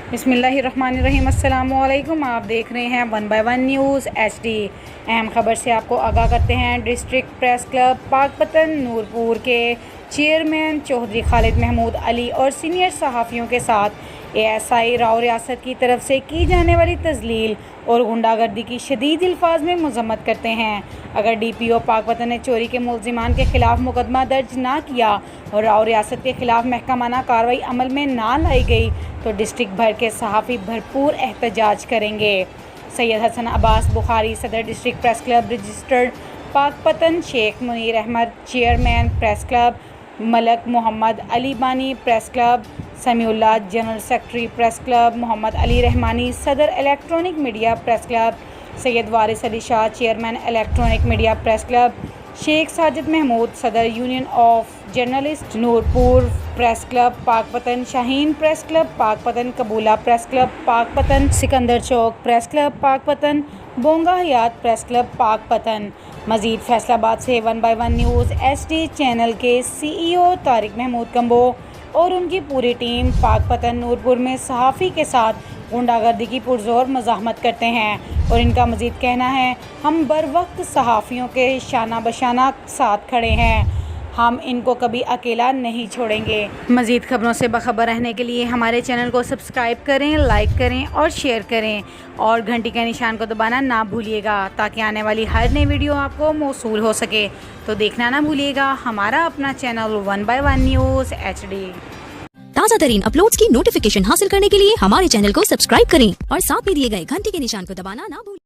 बिस्मिल्लाहिर्रहमानिर्रहीम। अस्सलाम वालेकुम। आप देख रहे हैं 1 बाय 1 न्यूज़ HD। अहम खबर से आपको आगाह करते हैं। District press club Pakpattan Noorpur के चेयरमैन चौधरी खालिद महमूद अली और सीनियर सहाफ़ियों के साथ ASI राव रियासत की तरफ से की जाने वाली तज़लील और गुंडागर्दी की शदीद अल्फाज में मज़म्मत करते हैं। अगर DPO पाकपतन ने चोरी के मुलज़िमान के खिलाफ मुकदमा दर्ज ना किया और राव रियासत के खिलाफ महकमाना कार्रवाई अमल में ना लाई गई तो डिस्ट्रिक्ट भर के सहाफ़ी भरपूर एहतजाज करेंगे। सैयद हसन अब्बास बुखारी सदर district press club registered Pakpattan, Sheikh Munir Ahmad chairman press club, Malak Mohammad Ali बानी press club, Samiullah general secretary press club, Mohammad Ali Rahmani सदर electronic media press club, Syed Waris Ali Shah chairman electronic media press club, Sheikh Sajid Mahmood सदर union of journalist Noorpur press club Pakpattan, Shaheen press club Pakpattan, Kabula press club Pakpattan, Sikandar Chowk press club Pakpattan, Bonga Hayat press club Pakpattan. मज़ीद फैसलाबाद से 1 bye 1 news HD channel के CEO Tariq Mahmood combo और उनकी पूरी team Pakpattan Nurpur में सहाफ़ी के साथ गुंडागर्दी की पुरज़ोर मज़ाहमत करते हैं और इनका मज़ीद कहना है, हम बर वक्त सहाफ़ियों के शाना बशाना साथ खड़े हैं, हम इनको कभी अकेला नहीं छोड़ेंगे। मज़ीद खबरों से बाखबर रहने के लिए हमारे चैनल को सब्सक्राइब करें, लाइक करें और शेयर करें और घंटी के निशान को दबाना ना भूलिएगा ताकि आने वाली हर नई वीडियो आपको मौसूल हो सके। तो देखना ना भूलिएगा हमारा अपना चैनल 1 बाय 1 न्यूज़ HD। ताज़ा तरीन अपलोड्स की नोटिफिकेशन हासिल करने के लिए हमारे चैनल को सब्सक्राइब करें और साथ में दिए गए घंटी के निशान को दबाना ना भूलें।